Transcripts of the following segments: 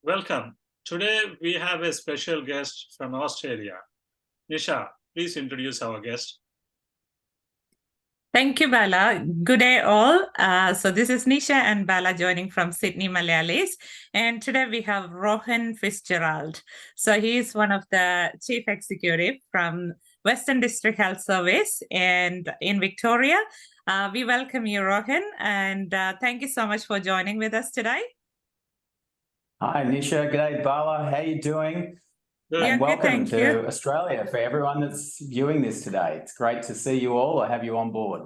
Welcome. Today we have a special guest from Australia. Nisha, please introduce our guest. Thank you, Bala. Good day, all. So this is Nisha and Bala joining from Sydney Malayalis. And today we have Rohan Fitzgerald. So he is one of the chief executive from Western District Health Service and in Victoria. We welcome you, Rohan, and thank you so much for joining with us today. Hi, Nisha. G'day, Bala. How you doing? Good. And Yeah, good, welcome thank to you. Australia for everyone that's viewing this today. It's great to see you all or have you on board.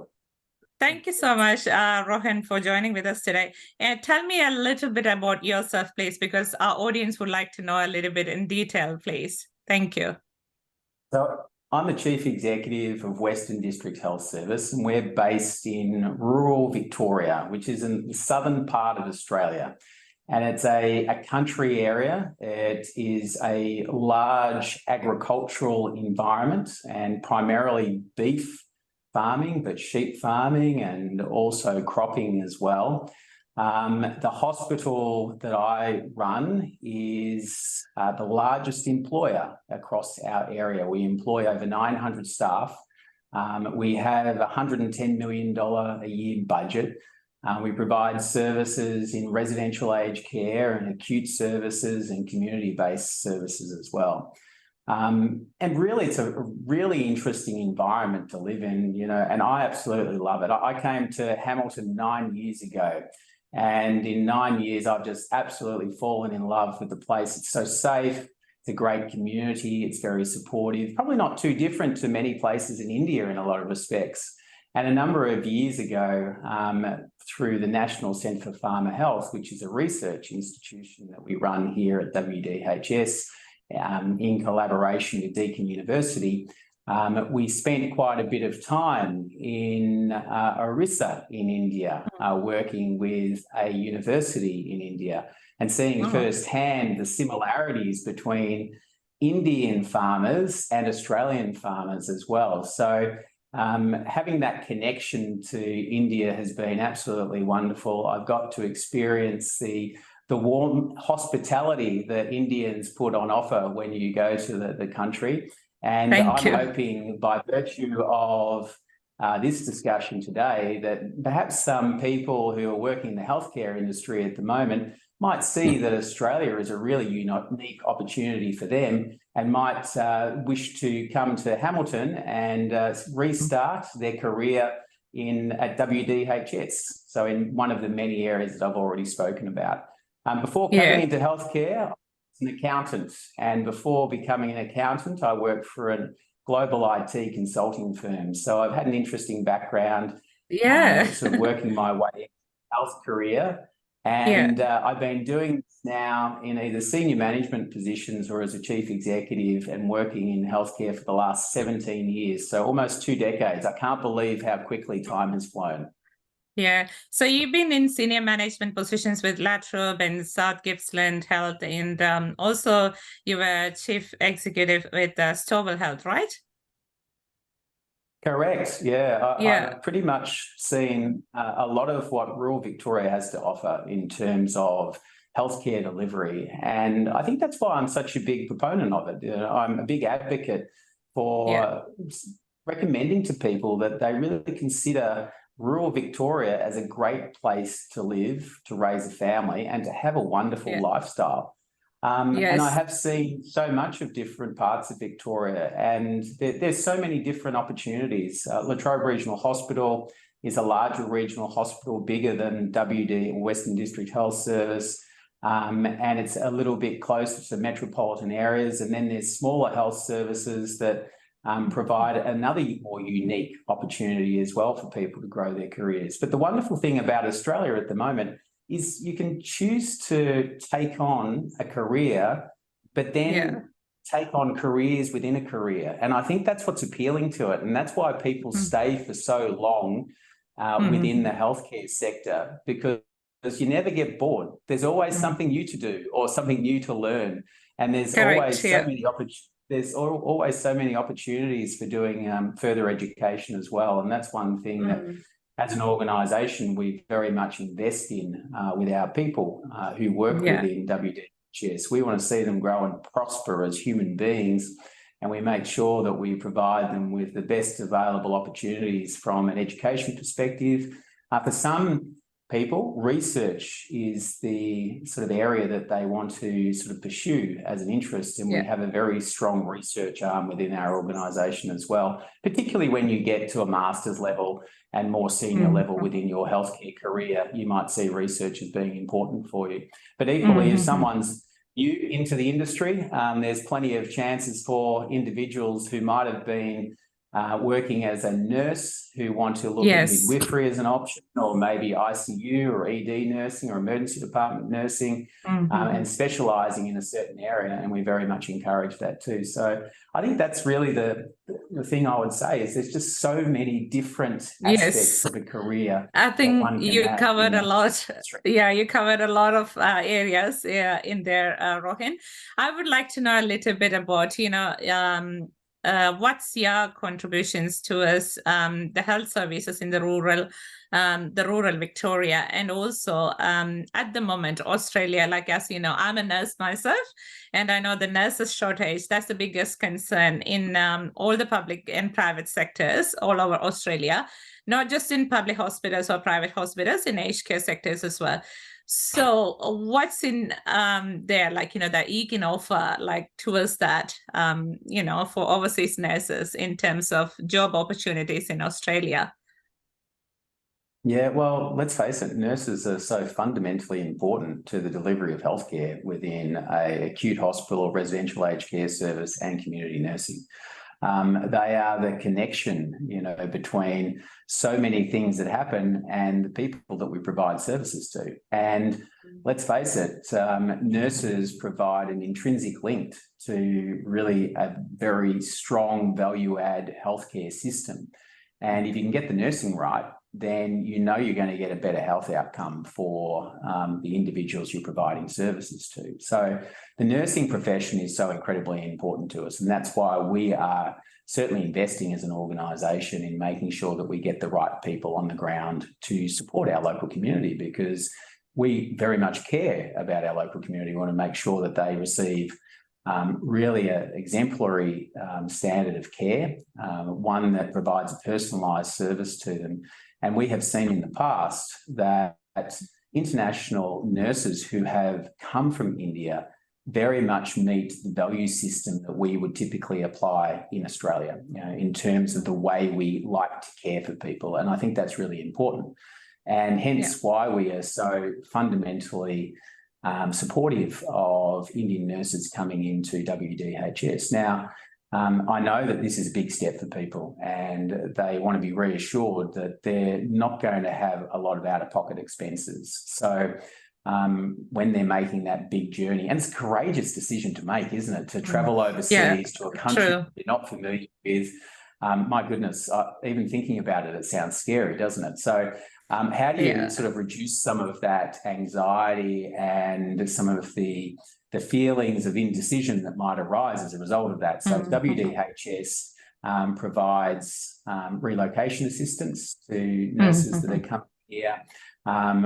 Thank you so much, Rohan, for joining with us today. And tell me a little bit about yourself, please, because our audience would like to know a little bit in detail, please. Thank you. So I'm the Chief Executive of Western District Health Service, and we're based in rural Victoria, which is in the southern part of Australia. And it's a country area. It is a large agricultural environment and primarily beef farming, but sheep farming and also cropping as well. The hospital that I run is the largest employer across our area. We employ over 900 staff. We have a $110 million a year budget. We provide services in residential aged care and acute services and community-based services as well. And really, it's a really interesting environment to live in, and I absolutely love it. I came to Hamilton 9 years ago, and in 9 years, I've just absolutely fallen in love with the place. It's so safe. It's a great community. It's very supportive, probably not too different to many places in India in a lot of respects. And a number of years ago, through the National Centre for Farmer Health, which is a research institution that we run here at WDHS in collaboration with Deakin University, we spent quite a bit of time in Orissa in India, working with a university in India and seeing firsthand the similarities between Indian farmers and Australian farmers as well. So having that connection to India has been absolutely wonderful. I've got to experience the warm hospitality that Indians put on offer when you go to the country. And I'm hoping by virtue of this discussion today that perhaps some people who are working in the healthcare industry at the moment might see that Australia is a really unique opportunity for them and might wish to come to Hamilton and restart their career at WDHS. So in one of the many areas that I've already spoken about. Before coming into healthcare, I was an accountant. And before becoming an accountant, I worked for a global IT consulting firm. So I've had an interesting background, sort of working my way in the health career. And I've been doing this now in either senior management positions or as a chief executive and working in healthcare for the last 17 years. So almost 2 decades. I can't believe how quickly time has flown. Yeah. So you've been in senior management positions with Latrobe and South Gippsland Health, and also you were chief executive with Stowell Health, right? Correct. Yeah. I've pretty much seen a lot of what rural Victoria has to offer in terms of healthcare delivery. And I think that's why I'm such a big proponent of it. I'm a big advocate for recommending to people that they really consider rural Victoria as a great place to live, to raise a family, and to have a wonderful lifestyle. And I have seen so much of different parts of Victoria, and there's so many different opportunities. Latrobe Regional Hospital is a larger regional hospital, bigger than Western District Health Service, and it's a little bit closer to metropolitan areas. And then there's smaller health services that provide another more unique opportunity as well for people to grow their careers. But the wonderful thing about Australia at the moment is you can choose to take on a career, but then take on careers within a career. And I think that's what's appealing to it. And that's why people stay for so long within the healthcare sector, because you never get bored. There's always something new to do or something new to learn. And there's always so many opportunities. There's always so many opportunities for doing further education as well. And that's one thing that as an organisation, we very much invest in with our people who work within WD. WDHS. We want to see them grow and prosper as human beings, and we make sure that we provide them with the best available opportunities from an education perspective. For some people, research is the sort of area that they want to sort of pursue as an interest, and we have a very strong research arm within our organisation as well, particularly when you get to a master's level and more senior level within your healthcare career. You might see research as being important for you. But equally, if someone's new into the industry, there's plenty of chances for individuals who might have been working as a nurse who want to look at midwifery as an option, or maybe ICU or ED nursing or emergency department nursing, and specialising in a certain area, and we very much encourage that too. So I think that's really the thing I would say is there's just so many different aspects of a career. I think you covered a lot. Yeah, you covered a lot of areas in there, Rohan. I would like to know a little bit about, what's your contributions towards the health services in the rural Victoria, and also at the moment Australia. Like, as you know, I'm a nurse myself, and I know the nurses shortage, that's the biggest concern in all the public and private sectors all over Australia, not just in public hospitals or private hospitals, in aged care sectors as well. So what's in there, that you can offer, towards that, for overseas nurses in terms of job opportunities in Australia? Yeah, well, let's face it, nurses are so fundamentally important to the delivery of healthcare within an acute hospital, residential aged care service and community nursing. They are the connection, between so many things that happen and the people that we provide services to. And let's face it, nurses provide an intrinsic link to really a very strong value-add healthcare system. And if you can get the nursing right, then you're going to get a better health outcome for the individuals you're providing services to. So the nursing profession is so incredibly important to us, and that's why we are certainly investing as an organisation in making sure that we get the right people on the ground to support our local community, because we very much care about our local community. We want to make sure that they receive really an exemplary standard of care, one that provides a personalised service to them. And we have seen in the past that international nurses who have come from India very much meet the value system that we would typically apply in Australia, in terms of the way we like to care for people. And I think that's really important. And hence why we are so fundamentally supportive of Indian nurses coming into WDHS. Now, I know that this is a big step for people, and they want to be reassured that they're not going to have a lot of out-of-pocket expenses. So when they're making that big journey, and it's a courageous decision to make, isn't it, to travel overseas to a country that you're not familiar with. My goodness, even thinking about it, it sounds scary, doesn't it? So how do you sort of reduce some of that anxiety and some of the feelings of indecision that might arise as a result of that? So WDHS provides relocation assistance to nurses that are coming here.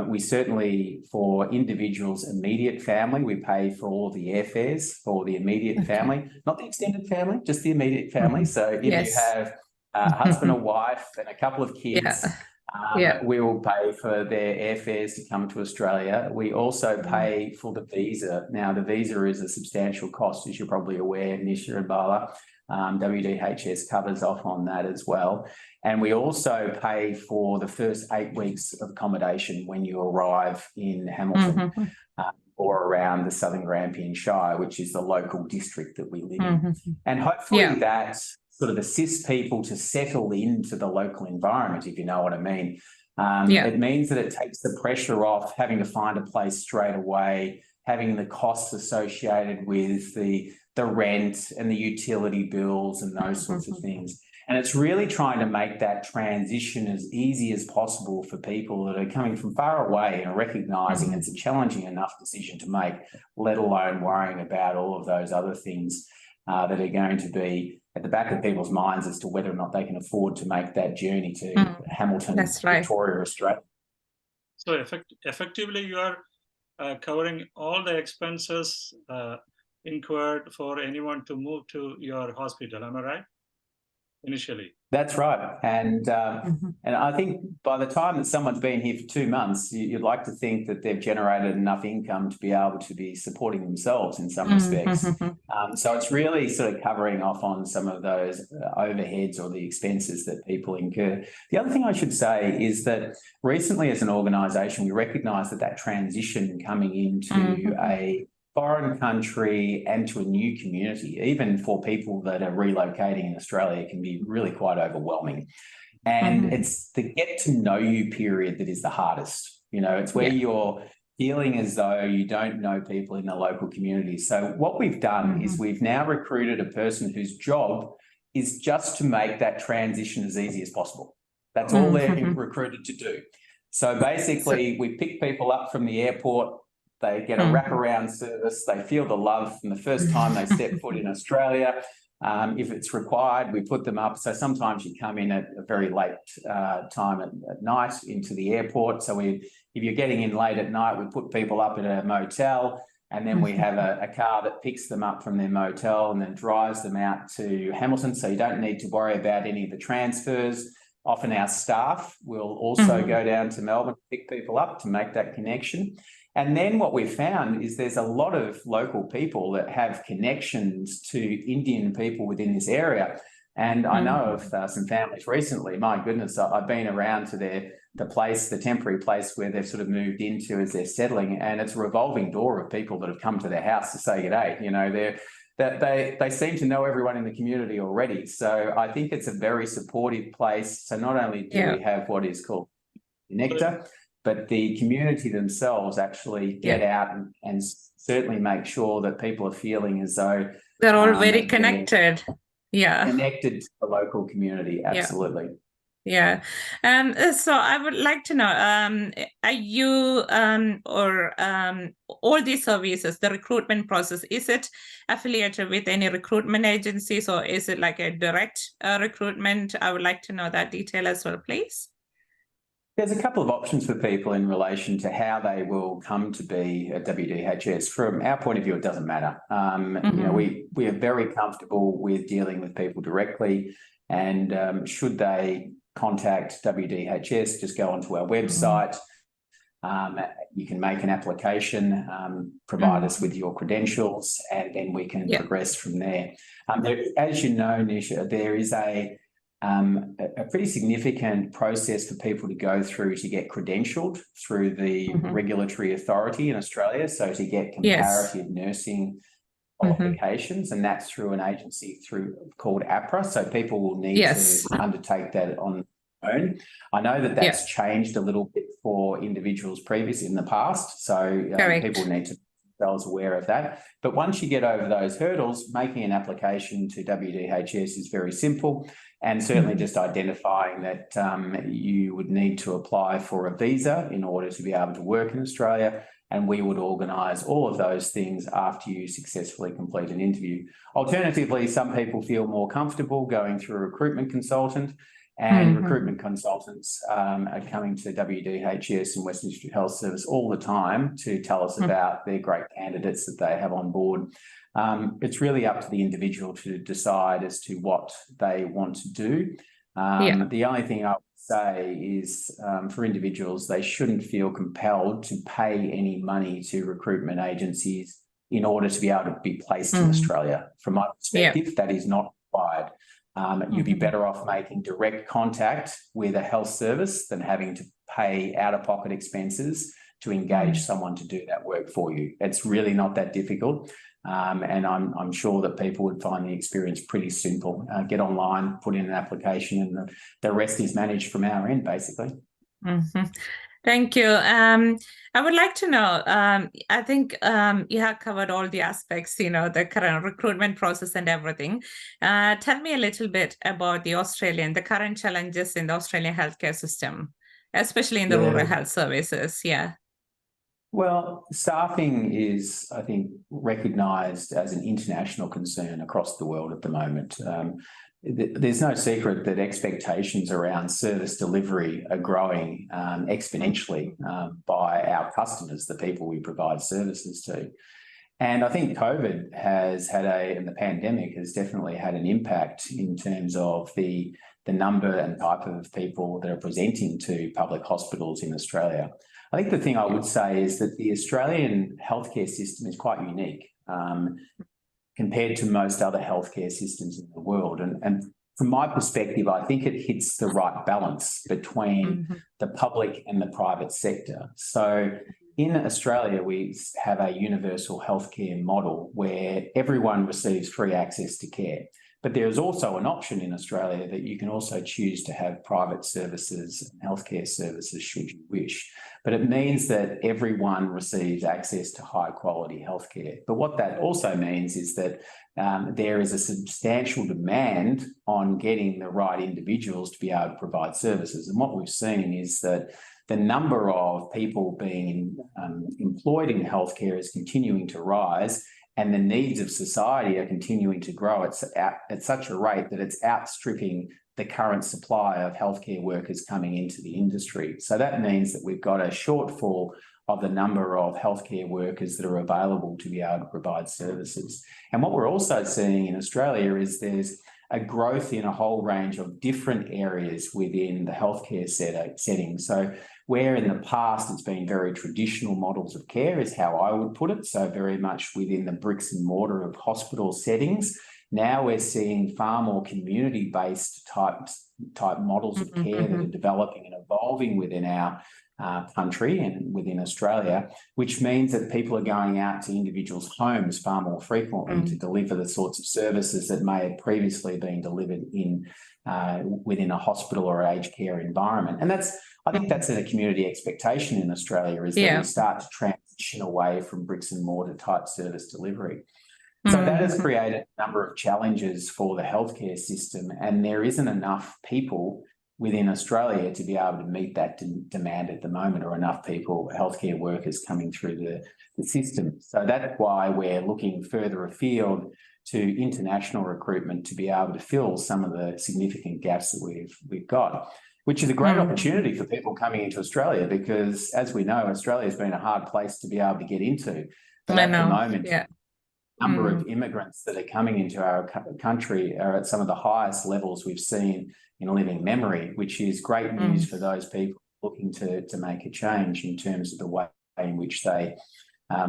We certainly, for individuals' immediate family, we pay for all of the airfares for the immediate family, not the extended family, just the immediate family. So if you have a husband or wife and a couple of kids, we will pay for their airfares to come to Australia. We also pay for the visa. Now, the visa is a substantial cost, as you're probably aware, Nisha and Bala. WDHS covers off on that as well. And we also pay for the first 8 weeks of accommodation when you arrive in Hamilton or around the Southern Grampian Shire, which is the local district that we live in. And hopefully that sort of assists people to settle into the local environment, if you know what I mean. It means that it takes the pressure off having to find a place straight away, having the costs associated with the rent and the utility bills and those sorts of things. And it's really trying to make that transition as easy as possible for people that are coming from far away and recognising it's a challenging enough decision to make, let alone worrying about all of those other things that are going to be at the back of people's minds as to whether or not they can afford to make that journey to Hamilton, Victoria, Australia. So effectively, you are covering all the expenses incurred for anyone to move to your hospital. Am I right? Initially. That's right. And I think by the time that someone's been here for 2 months, you'd like to think that they've generated enough income to be able to be supporting themselves in some respects. So it's really sort of covering off on some of those overheads or the expenses that people incur. The other thing I should say is that recently as an organisation, we recognise that transition coming into a foreign country and to a new community, even for people that are relocating in Australia, can be really quite overwhelming. And it's the get to know you period that is the hardest. You know, it's where you're feeling as though you don't know people in the local community. So what we've done is we've now recruited a person whose job is just to make that transition as easy as possible. That's all they're recruited to do. So basically, we pick people up from the airport. They get a wraparound service. They feel the love from the first time they step foot in Australia. If it's required, we put them up. So sometimes you come in at a very late time at night into the airport. So if you're getting in late at night, we put people up at a motel, and then we have a car that picks them up from their motel and then drives them out to Hamilton. So you don't need to worry about any of the transfers. Often our staff will also go down to Melbourne to pick people up to make that connection. And then what we've found is there's a lot of local people that have connections to Indian people within this area. And I know of some families recently, my goodness, I've been around to the temporary place where they've sort of moved into as they're settling, and it's a revolving door of people that have come to their house to say g'day. You know, they seem to know everyone in the community already. So I think it's a very supportive place. So not only do we have what is called Nectar, but the community themselves actually get out and certainly make sure that people are feeling as though they're all very connected. Connected to the local community. Absolutely. So I would like to know, are you all these services, the recruitment process, is it affiliated with any recruitment agencies, or is it like a direct recruitment? I would like to know that detail as well, please. There's a couple of options for people in relation to how they will come to be a WDHS. From our point of view, it doesn't matter. You know, we are very comfortable with dealing with people directly, and should they contact WDHS, just go onto our website. You can make an application, provide us with your credentials, and then we can progress from there. As you know, Nisha, there is a pretty significant process for people to go through to get credentialed through the regulatory authority in Australia. So to get comparative nursing qualifications, and that's through an agency called APRA. So people will need to undertake that on their own. I know that that's changed a little bit for individuals previously in the past. So people need to be themselves aware of that. But once you get over those hurdles, making an application to WDHS is very simple. And certainly just identifying that you would need to apply for a visa in order to be able to work in Australia. And we would organise all of those things after you successfully complete an interview. Alternatively, some people feel more comfortable going through a recruitment consultant, and recruitment consultants are coming to WDHS and Western District Health Service all the time to tell us about their great candidates that they have on board. It's really up to the individual to decide as to what they want to do. The only thing I would say is for individuals, they shouldn't feel compelled to pay any money to recruitment agencies in order to be able to be placed in Australia. From my perspective, that is not required. You'd be better off making direct contact with a health service than having to pay out-of-pocket expenses to engage someone to do that work for you. It's really not that difficult. And I'm sure that people would find the experience pretty simple. Get online, put in an application, and the rest is managed from our end, basically. Thank you. I would like to know, I think you have covered all the aspects, you know, the current recruitment process and everything. Tell me a little bit about the current challenges in the Australian healthcare system, especially in the rural health services. Well, staffing is, I think, recognised as an international concern across the world at the moment. there's no secret that expectations around service delivery are growing exponentially by our customers, the people we provide services to. And I think COVID has had and the pandemic has definitely had an impact in terms of the number and type of people that are presenting to public hospitals in Australia. I think the thing I would say is that the Australian healthcare system is quite unique compared to most other healthcare systems in the world. And from my perspective, I think it hits the right balance between the public and the private sector. So in Australia, we have a universal healthcare model where everyone receives free access to care. But there is also an option in Australia that you can also choose to have private services and healthcare services should you wish. But it means that everyone receives access to high quality healthcare. But what that also means is that there is a substantial demand on getting the right individuals to be able to provide services. And what we've seen is that the number of people being employed in healthcare is continuing to rise, and the needs of society are continuing to grow at such a rate that it's outstripping the current supply of healthcare workers coming into the industry. So that means that we've got a shortfall of the number of healthcare workers that are available to be able to provide services. And what we're also seeing in Australia is there's a growth in a whole range of different areas within the healthcare setting. So where in the past it's been very traditional models of care is how I would put it, so very much within the bricks and mortar of hospital settings. Now we're seeing far more community-based type models of care that are developing and evolving within our country and within Australia, which means that people are going out to individuals' homes far more frequently to deliver the sorts of services that may have previously been delivered within a hospital or aged care environment. And I think that's a community expectation in Australia, is that we start to transition away from bricks and mortar type service delivery. So that has created a number of challenges for the healthcare system, and there isn't enough people within Australia to be able to meet that demand at the moment, or enough people, healthcare workers, coming through the system. So that's why we're looking further afield to international recruitment to be able to fill some of the significant gaps that we've got, which is a great opportunity for people coming into Australia, because, as we know, Australia has been a hard place to be able to get into. But at the moment, number of immigrants that are coming into our country are at some of the highest levels we've seen in living memory, which is great news for those people looking to make a change in terms of the way in which they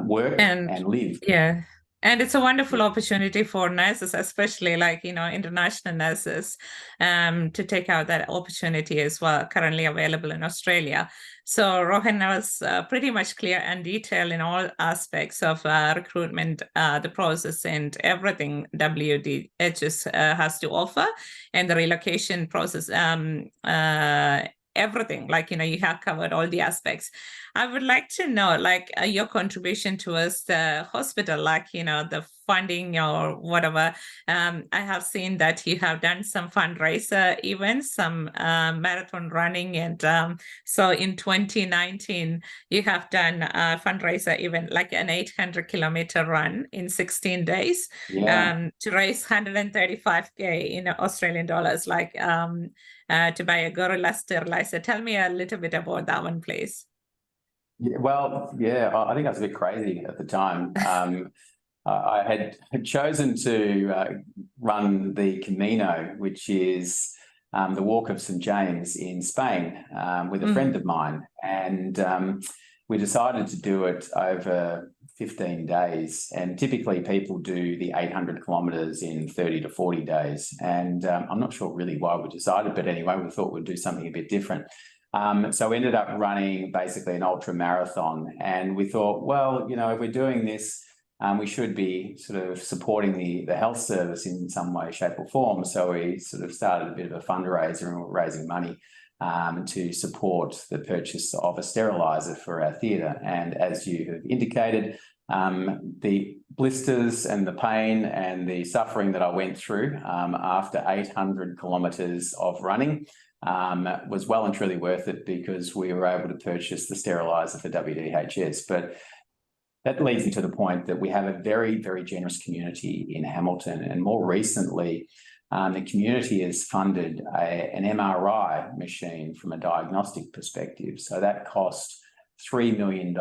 work and live. Yeah. And it's a wonderful opportunity for nurses, especially international nurses, to take out that opportunity as well, currently available in Australia. So Rohan was pretty much clear and detailed in all aspects of recruitment, the process and everything WDHS has to offer, and the relocation process, everything. You have covered all the aspects. I would like to know your contribution towards the hospital, the funding or whatever. I have seen that you have done some fundraiser events, some marathon running, and so in 2019 you have done a fundraiser event, like an 800-kilometer run in 16 days to raise 135k in Australian dollars, to buy a gorilla sterilizer. Tell me a little bit about that one, please. I think I was a bit crazy at the time. I had chosen to run the Camino, which is the Walk of St. James in Spain, with a friend of mine. And we decided to do it over 15 days. And typically people do the 800 kilometres in 30 to 40 days. And I'm not sure really why we decided, but anyway, we thought we'd do something a bit different. So we ended up running basically an ultra marathon, and we thought, well, if we're doing this, we should be sort of supporting the health service in some way, shape or form. So we sort of started a bit of a fundraiser, and we're raising money to support the purchase of a sterilizer for our theatre. And as you have indicated, the blisters and the pain and the suffering that I went through after 800 kilometres of running was well and truly worth it, because we were able to purchase the sterilizer for WDHS. But that leads me to the point that we have a very, very generous community in Hamilton. And more recently, the community has funded an MRI machine from a diagnostic perspective. So that cost $3 million,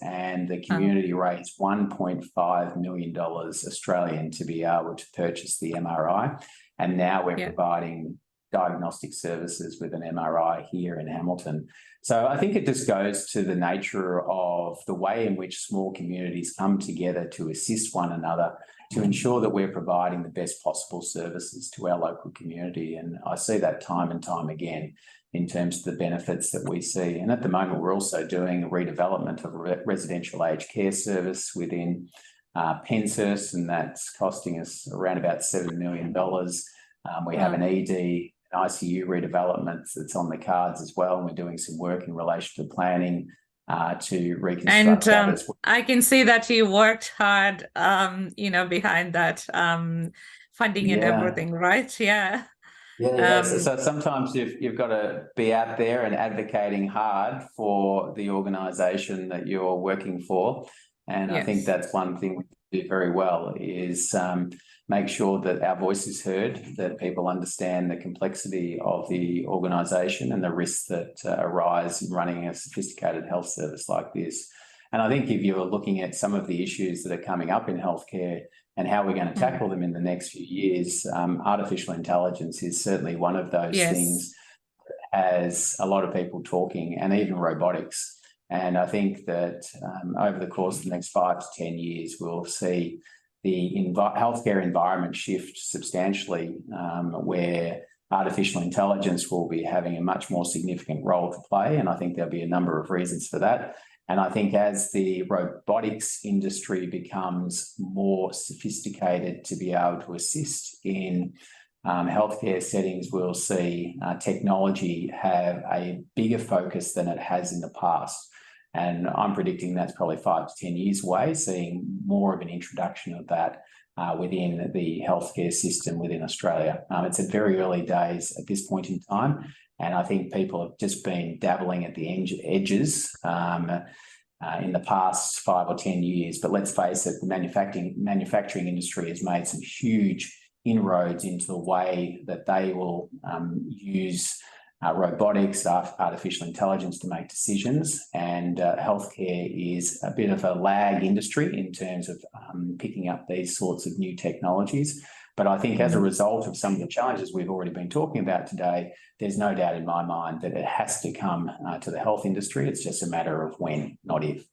and the community raised $1.5 million Australian to be able to purchase the MRI. And now we're providing diagnostic services with an MRI here in Hamilton. So I think it just goes to the nature of the way in which small communities come together to assist one another to ensure that we're providing the best possible services to our local community. And I see that time and time again in terms of the benefits that we see. And at the moment, we're also doing a redevelopment of a residential aged care service within Penshurst, and that's costing us around about $7 million. We have an ED, ICU redevelopment that's on the cards as well, and we're doing some work in relation to planning to reconstruct that as well. I can see that you worked hard, behind that funding and everything, right? So sometimes you've got to be out there and advocating hard for the organisation that you're working for, and I think that's one thing we do very well is make sure that our voice is heard, that people understand the complexity of the organisation and the risks that arise in running a sophisticated health service like this. And I think if you're looking at some of the issues that are coming up in healthcare and how we're going to tackle them in the next few years, artificial intelligence is certainly one of those things that has a lot of people talking, and even robotics. And I think that over the course of the next 5 to 10 years, we'll see the healthcare environment shift substantially, where artificial intelligence will be having a much more significant role to play. And I think there'll be a number of reasons for that. And I think as the robotics industry becomes more sophisticated to be able to assist in healthcare settings, we'll see technology have a bigger focus than it has in the past. And I'm predicting that's probably 5 to 10 years away, seeing more of an introduction of that within the healthcare system within Australia. It's at very early days at this point in time, and I think people have just been dabbling at the edges in the past 5 or 10 years. But let's face it, the manufacturing industry has made some huge inroads into the way that they will use robotics, artificial intelligence to make decisions, and healthcare is a bit of a lag industry in terms of picking up these sorts of new technologies. But I think as a result of some of the challenges we've already been talking about today, there's no doubt in my mind that it has to come to the health industry. It's just a matter of when, not if.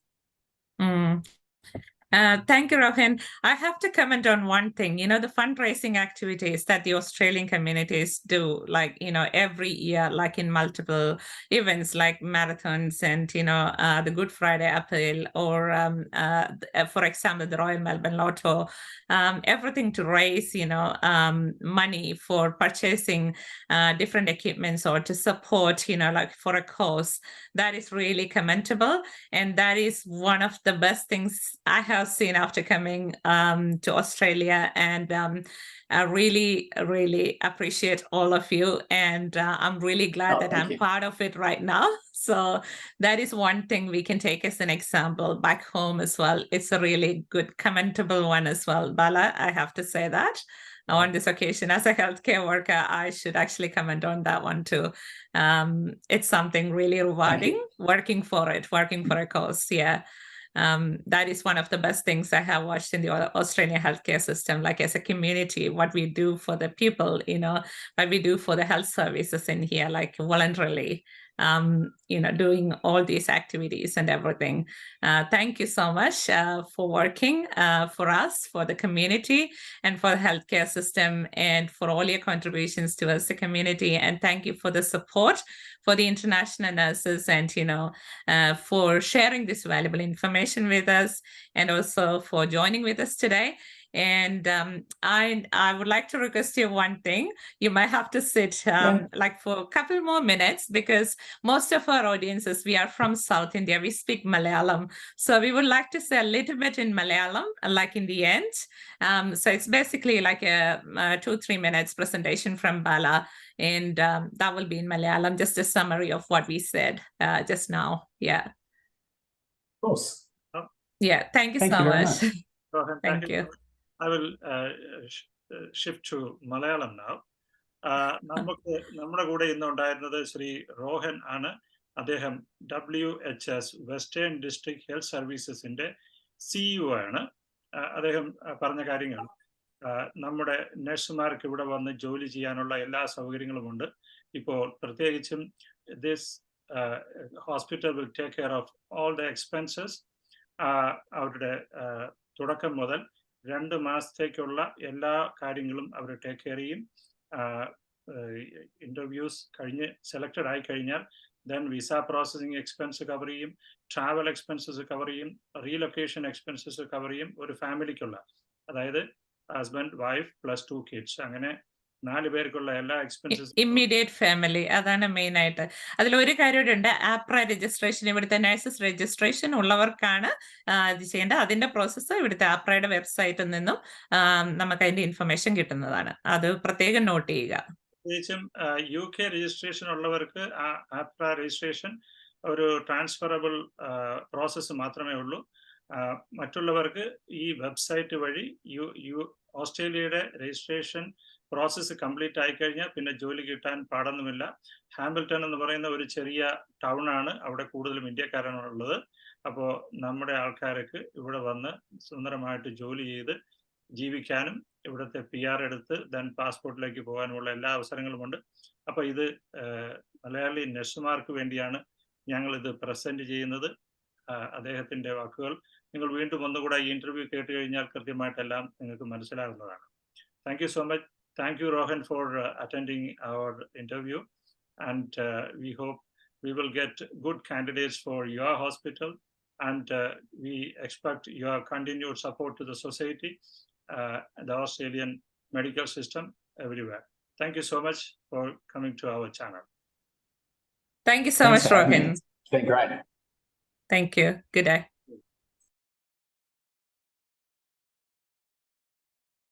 Thank you, Rohan. I have to comment on one thing. The fundraising activities that the Australian communities do, every year, like in multiple events like marathons and, the Good Friday Appeal, or, for example, the Royal Melbourne Lotto, everything to raise, money for purchasing different equipments or to support, for a cause. That is really commendable. And that is one of the best things I have seen after coming to Australia, and I really, really appreciate all of you, and I'm really glad that I'm part of it right now. So that is one thing we can take as an example back home as well. It's a really good, commendable one as well, Bala. I have to say that on this occasion, as a healthcare worker, I should actually comment on that one too. It's something really rewarding, working for a cause. That is one of the best things I have watched in the Australian healthcare system, like as a community, what we do for the people, what we do for the health services in here, like voluntarily, doing all these activities and everything. Thank you so much for working for us, for the community, and for the healthcare system, and for all your contributions to us, the community. And thank you for the support for the international nurses, and for sharing this valuable information with us, and also for joining with us today. And I would like to request you one thing. You might have to sit for a couple more minutes, because most of our audiences, we are from South India. We speak Malayalam. So we would like to say a little bit in Malayalam, like in the end. So it's basically like a 2-3 minutes presentation from Bala. And that will be in Malayalam, just a summary of what we said just now. Of course. Thank you so much. Rohan, Thank you. I will shift to Malayalam now. നമ്മുടെ കൂടെ ഇന്ന് ഉണ്ടായിരുന്നത് ശ്രീ റോഹൻ ആണ്. അദ്ദേഹം WHS western district health സർവീസസിന്റെ CEO ആണ്. അദ്ദേഹം പറഞ്ഞ കാര്യങ്ങൾ നമ്മുടെ നഴ്സുമാർക്ക് ഇവിടെ വന്ന് ജോലി ചെയ്യാനുള്ള എല്ലാ സൗകര്യങ്ങളുമുണ്ട്. ഇപ്പോൾ പ്രത്യേകിച്ചും this hospital will take care of all the expenses. അവരുടെ തുടക്കം മുതൽ 2 മാസത്തേക്കുള്ള എല്ലാ കാര്യങ്ങളും അവർ ടേക്ക് കെയർ ചെയ്യും. ഇന്റർവ്യൂസ് കഴിഞ്ഞ് സെലക്റ്റഡ് ആയി കഴിഞ്ഞാൽ then visa processing expense cover ചെയ്യും, ട്രാവൽ എക്സ്പെൻസസ് കവർ ചെയ്യും, റീലൊക്കേഷൻ എക്സ്പെൻസസ് കവർ ചെയ്യും. ഒരു ഫാമിലിക്കുള്ള, അതായത് ഹസ്ബൻഡ്, വൈഫ് പ്ലസ് 2 കിഡ്സ്, അങ്ങനെ 4 പേർക്കുള്ള എല്ലാ എക്സ്പെൻസസ്. ഇമ്മീഡിയറ്റ് ഫാമിലി, അതാണ് മെയിൻ ആയിട്ട്. അതിലൊരു കാര്യമുണ്ട്, ആപ്ര രജിസ്ട്രേഷൻ, ഇവിടുത്തെ നഴ്സസ് രജിസ്ട്രേഷൻ ഉള്ളവർക്കാണ് ഇത് ചെയ്യേണ്ടത്. അതിന്റെ പ്രോസസ്സ് ഇവിടുത്തെ ആപ്രയുടെ വെബ്സൈറ്റിൽ നിന്നും നമുക്ക് അതിന്റെ ഇൻഫർമേഷൻ കിട്ടുന്നതാണ്. അത് പ്രത്യേകം നോട്ട് ചെയ്യുക. പ്രത്യേകിച്ചും UK രജിസ്ട്രേഷൻ ഉള്ളവർക്ക് ആപ്ര രജിസ്ട്രേഷൻ ഒരു ട്രാൻസ്ഫറബിൾ പ്രോസസ്സ് മാത്രമേ ഉള്ളൂ. മറ്റുള്ളവർക്ക് ഈ വെബ്സൈറ്റ് വഴി ഓസ്ട്രേലിയയുടെ രജിസ്ട്രേഷൻ പ്രോസസ്സ് കംപ്ലീറ്റ് ആയി കഴിഞ്ഞാൽ പിന്നെ ജോലി കിട്ടാൻ പാടൊന്നുമില്ല. ഹാമിൽട്ടൺ എന്ന് പറയുന്ന ഒരു ചെറിയ ടൗൺ ആണ്, അവിടെ കൂടുതലും ഇന്ത്യക്കാരാണുള്ളത്. അപ്പോൾ നമ്മുടെ ആൾക്കാർക്ക് ഇവിടെ വന്ന് സുന്ദരമായിട്ട് ജോലി ചെയ്ത് ജീവിക്കാനും ഇവിടുത്തെ PR എടുത്ത് ദെൻ പാസ്പോർട്ടിലേക്ക് പോകാനുമുള്ള എല്ലാ അവസരങ്ങളുമുണ്ട്. അപ്പോൾ ഇത് മലയാളി നഴ്സുമാർക്ക് വേണ്ടിയാണ് ഞങ്ങൾ ഇത് പ്രസന്റ് ചെയ്യുന്നത്. അദ്ദേഹത്തിന്റെ വാക്കുകൾ നിങ്ങൾ വീണ്ടും ഒന്നുകൂടെ ഈ ഇന്റർവ്യൂ കേട്ട് കഴിഞ്ഞാൽ കൃത്യമായിട്ടെല്ലാം നിങ്ങൾക്ക് മനസ്സിലാകുന്നതാണ്. Thank you so much. Thank you, Rohan, for attending our interview. And we hope we will get good candidates for your hospital. And we expect your continued support to the society, the Australian medical system everywhere. Thank you so much for coming to our channel. Thank you so much, Rohan. It's been great. Thank you. Good day.